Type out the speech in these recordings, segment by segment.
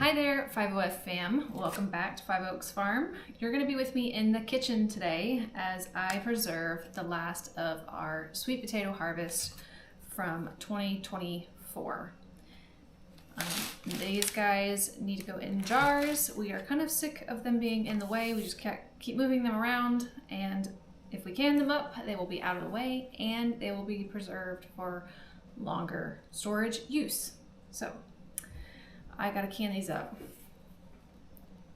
Hi there, 50F fam. Welcome back to Five Oaks Farm. You're going to be with me in the kitchen today as I preserve the last of our sweet potato harvest from 2024. These guys need to go in jars. We are kind of sick of them being in the way. We just keep moving them around, and if we can them up, they will be out of the way and they will be preserved for longer storage use. So I gotta can these up.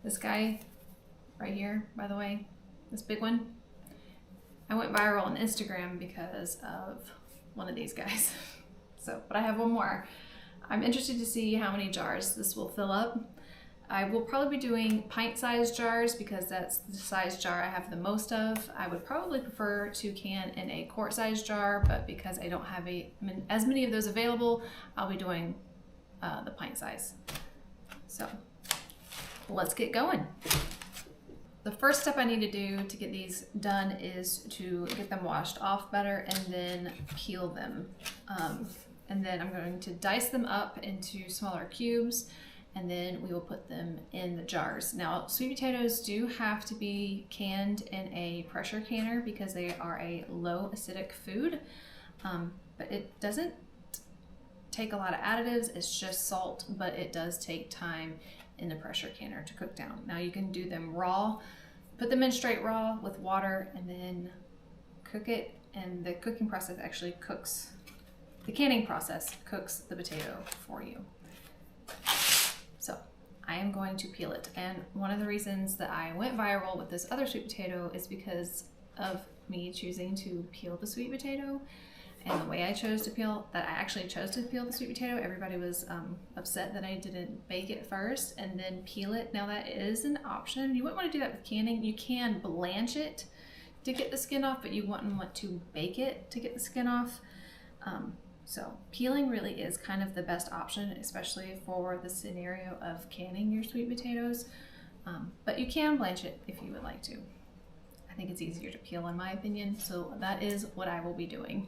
This guy right here, by the way, this big one, I went viral on Instagram because of one of these guys. But I have one more. I'm interested to see how many jars this will fill up. I will probably be doing pint-sized jars because that's the size jar I have the most of. I would probably prefer to can in a quart-sized jar, but because I don't have as many of those available, I'll be doing the pint size. So let's get going. The first step I need to do to get these done is to get them washed off better and then peel them. And then I'm going to dice them up into smaller cubes, and then we will put them in the jars. Now, sweet potatoes do have to be canned in a pressure canner because they are a low acidic food, but it doesn't take a lot of additives. It's just salt, but it does take time in the pressure canner to cook down. Now you can do them raw, put them in straight raw with water and then cook it, and the cooking process actually cooks, the canning process cooks the potato for you. So I am going to peel it, and one of the reasons that I went viral with this other sweet potato is because of me choosing to peel the sweet potato. And the way I chose to peel, that I actually chose to peel the sweet potato, everybody was upset that I didn't bake it first and then peel it. Now that is an option. You wouldn't want to do that with canning. You can blanch it to get the skin off, but you wouldn't want to bake it to get the skin off. So peeling really is kind of the best option, especially for the scenario of canning your sweet potatoes. But you can blanch it if you would like to. I think it's easier to peel in my opinion, so that is what I will be doing.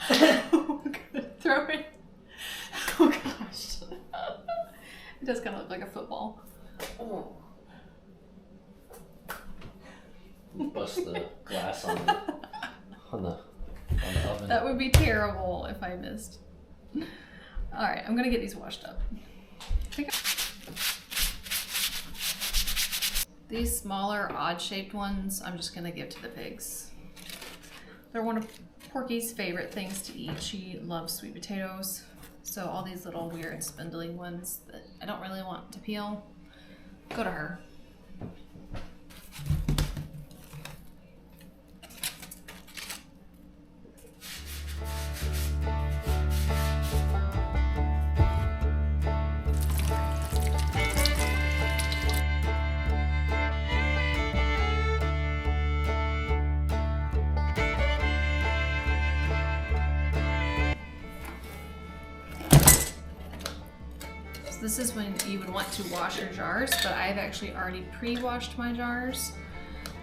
Oh, good. Throw it. Oh gosh. It does kind of look like a football. Oh. Bust the glass on the oven. That would be terrible if I missed. All right, I'm gonna get these washed up. These smaller, odd-shaped ones, I'm just gonna give to the pigs. They're one of Porky's favorite things to eat. She loves sweet potatoes. So all these little weird spindly ones that I don't really want to peel, go to her. This is when you would want to wash your jars, but I've actually already pre-washed my jars,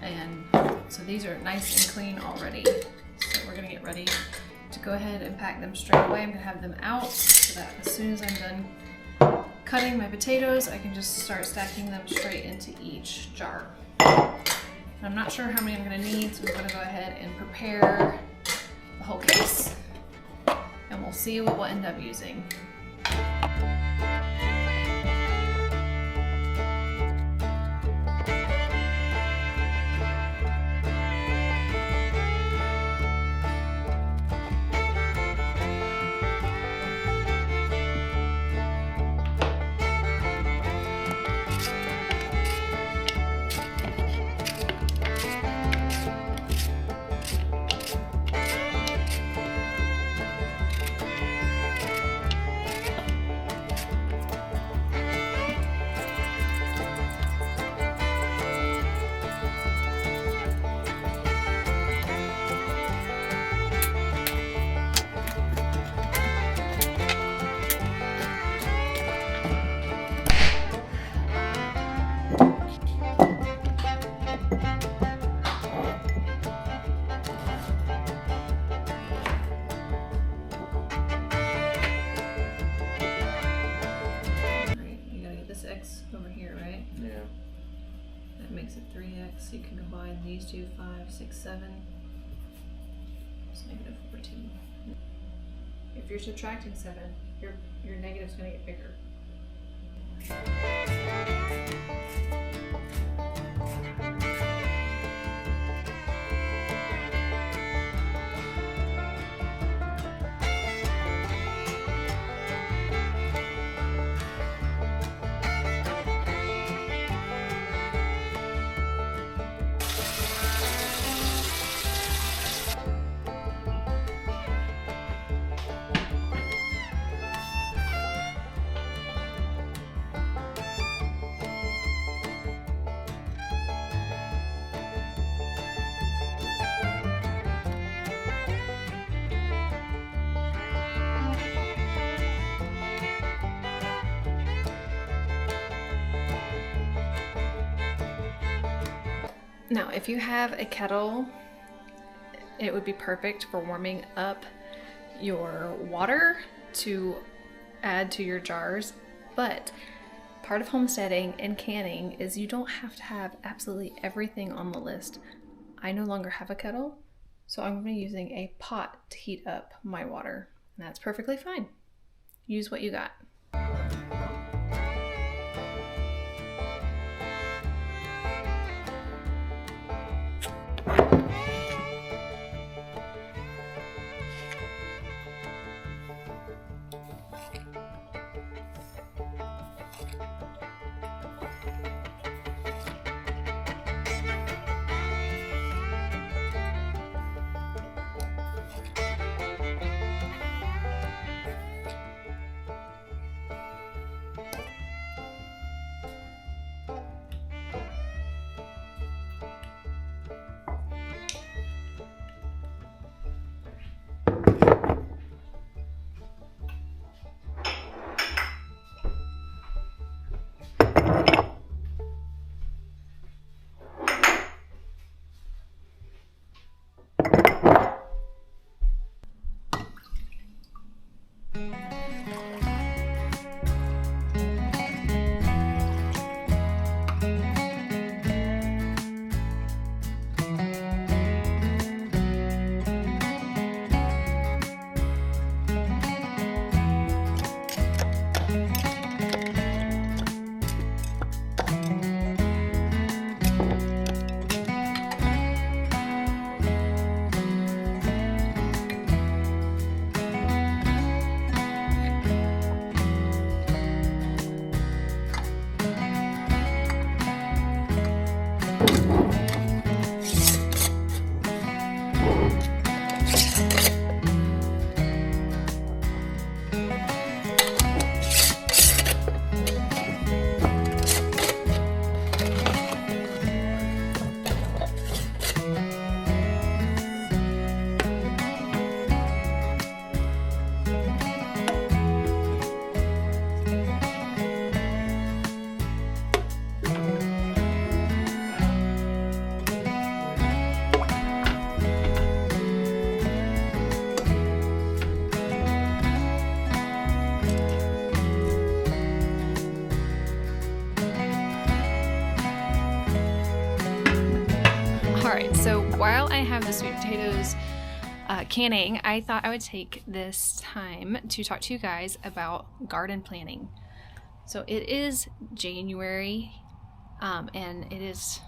and so these are nice and clean already. So we're gonna get ready to go ahead and pack them straight away. I'm gonna have them out so that as soon as I'm done cutting my potatoes, I can just start stacking them straight into each jar. I'm not sure how many I'm gonna need, so I'm gonna go ahead and prepare the whole case, and we'll see what we'll end up using. over here, right? Yeah. That makes it 3x. So you can combine these two, 5, 6, 7. It's negative 14. If you're subtracting 7, your negative's going to get bigger. Now, if you have a kettle, it would be perfect for warming up your water to add to your jars. But part of homesteading and canning is you don't have to have absolutely everything on the list. I no longer have a kettle, so I'm going to be using a pot to heat up my water. And that's perfectly fine. Use what you got. Alright, so while I have the sweet potatoes canning, I thought I would take this time to talk to you guys about garden planning. So it is January, and it is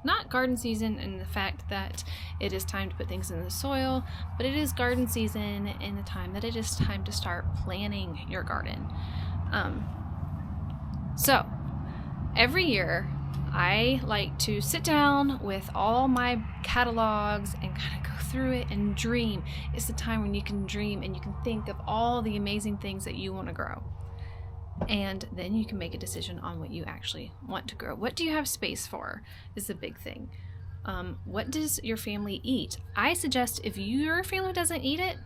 not garden season in the fact that it is time to put things in the soil, but it is garden season in the time that it is time to start planning your garden. So every year I like to sit down with all my catalogs and kind of go through it and dream. It's the time when you can dream and you can think of all the amazing things that you want to grow. And then you can make a decision on what you actually want to grow. What do you have space for is the big thing. What does your family eat? I suggest if your family doesn't eat it,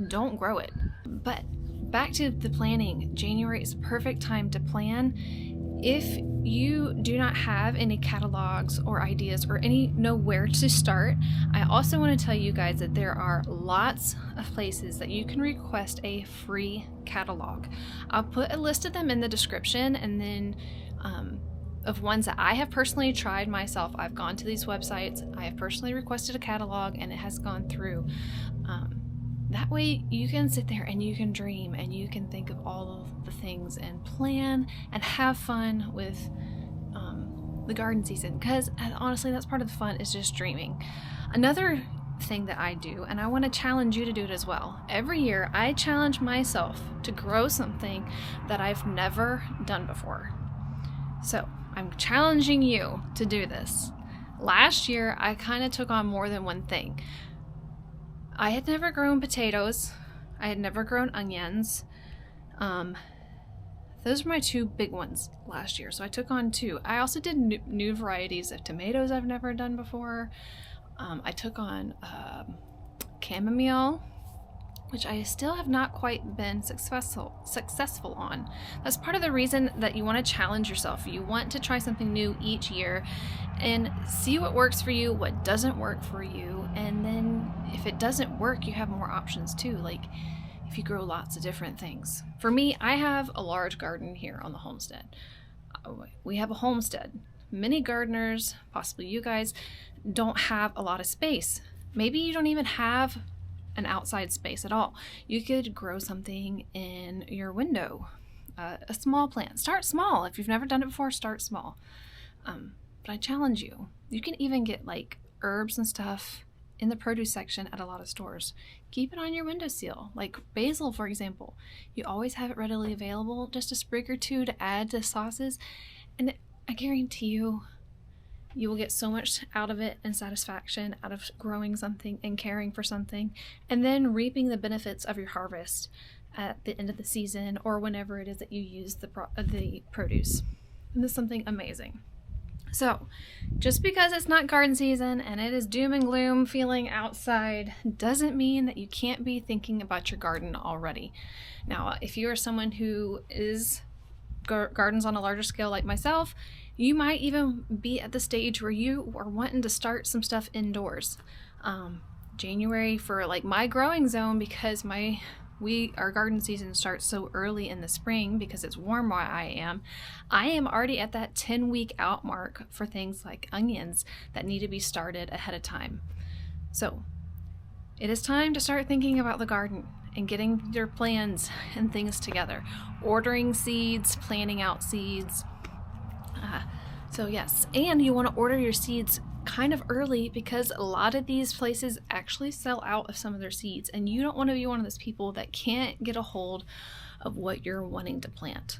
don't grow it. But back to the planning. January is a perfect time to plan. If you do not have any catalogs or ideas or know where to start, I also want to tell you guys that there are lots of places that you can request a free catalog. I'll put a list of them in the description, and then of ones that I have personally tried myself. I've gone to these websites, I have personally requested a catalog, and it has gone through. That way you can sit there and you can dream and you can think of all of the things and plan and have fun with the garden season, because honestly that's part of the fun, is just dreaming. Another thing that I do, and I want to challenge you to do it as well, every year I challenge myself to grow something that I've never done before. So I'm challenging you to do this. Last year I kind of took on more than one thing. I had never grown potatoes. I had never grown onions. Those were my two big ones last year, so I took on two. I also did new varieties of tomatoes I've never done before. I took on chamomile, which I still have not quite been successful on. That's part of the reason that you want to challenge yourself. You want to try something new each year and see what works for you, what doesn't work for you, and then if it doesn't work, you have more options too, like if you grow lots of different things. For me, I have a large garden here on the homestead. We have a homestead. Many gardeners, possibly you guys, don't have a lot of space. Maybe you don't even have an outside space at all. You could grow something in your window, a small plant. Start small. If you've never done it before, start small. But I challenge you. You can even get like herbs and stuff in the produce section at a lot of stores. Keep it on your windowsill. Like basil, for example. You always have it readily available, just a sprig or two to add to sauces. And I guarantee you, you will get so much out of it and satisfaction out of growing something and caring for something, and then reaping the benefits of your harvest at the end of the season or whenever it is that you use the produce. And this is something amazing. So just because it's not garden season and it is doom and gloom feeling outside doesn't mean that you can't be thinking about your garden already. Now, if you are someone who is gardens on a larger scale like myself, you might even be at the stage where you are wanting to start some stuff indoors. January for like my growing zone, because our garden season starts so early in the spring because it's warm where I am already at that 10-week out mark for things like onions that need to be started ahead of time. So it is time to start thinking about the garden and getting your plans and things together. Ordering seeds, planning out seeds. So yes, and you want to order your seeds kind of early because a lot of these places actually sell out of some of their seeds, and you don't want to be one of those people that can't get a hold of what you're wanting to plant.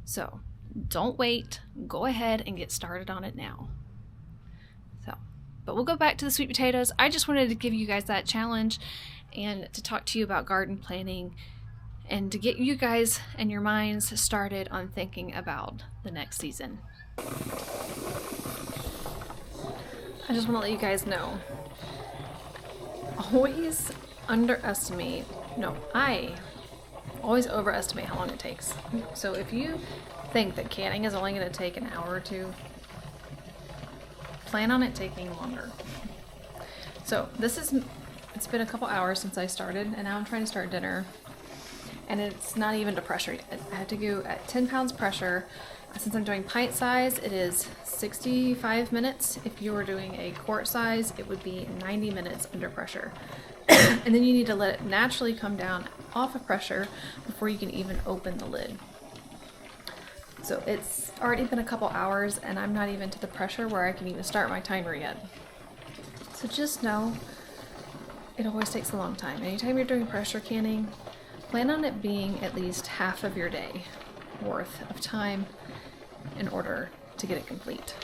So don't wait, go ahead and get started on it now. But we'll go back to the sweet potatoes. I just wanted to give you guys that challenge and to talk to you about garden planning and to get you guys and your minds started on thinking about the next season. I just want to let you guys know, always I always overestimate how long it takes. So if you think that canning is only going to take an hour or two, plan on it taking longer. So it's been a couple hours since I started, and now I'm trying to start dinner, and it's not even to pressure yet. I have to go at 10 pounds pressure. Since I'm doing pint size, it is 65 minutes. If you were doing a quart size, it would be 90 minutes under pressure. And then you need to let it naturally come down off of pressure before you can even open the lid. So it's already been a couple hours and I'm not even to the pressure where I can even start my timer yet. So just know it always takes a long time. Anytime you're doing pressure canning, plan on it being at least half of your day worth of time in order to get it complete.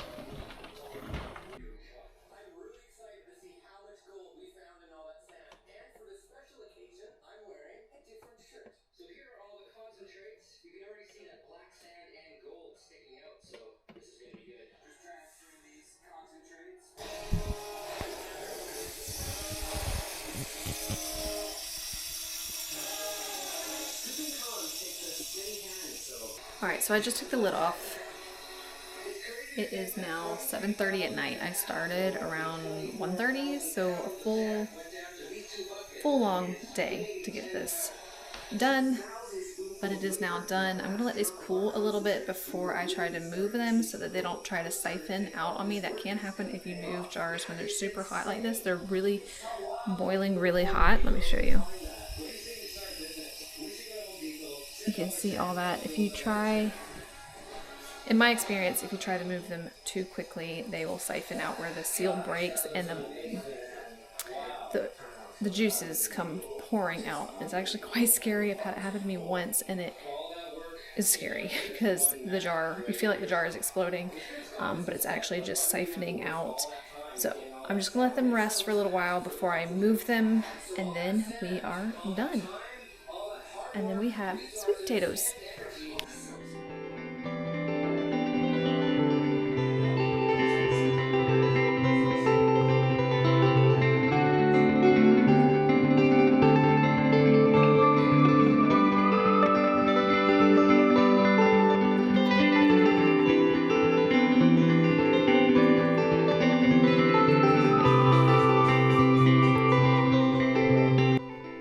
Alright, so I just took the lid off. It is now 7:30 at night. I started around 1:30, so a full long day to get this done. but it is now done. I'm gonna let these cool a little bit before I try to move them so that they don't try to siphon out on me. That can happen if you move jars when they're super hot like this. They're really boiling really hot. Let me show you. You can see all that. If you try, in my experience, if you try to move them too quickly, they will siphon out where the seal breaks and the juices come pouring out. It's actually quite scary. I've had it happen to me once, and it is scary because the jar, you feel like the jar is exploding, but it's actually just siphoning out. So I'm just gonna let them rest for a little while before I move them, and then we are done. And then we have sweet potatoes.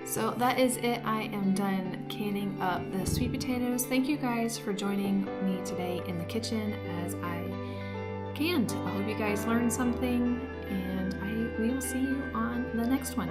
So that is it. I am done canning up the sweet potatoes. Thank you guys for joining me today in the kitchen as I canned. I hope you guys learned something, and we will see you on the next one.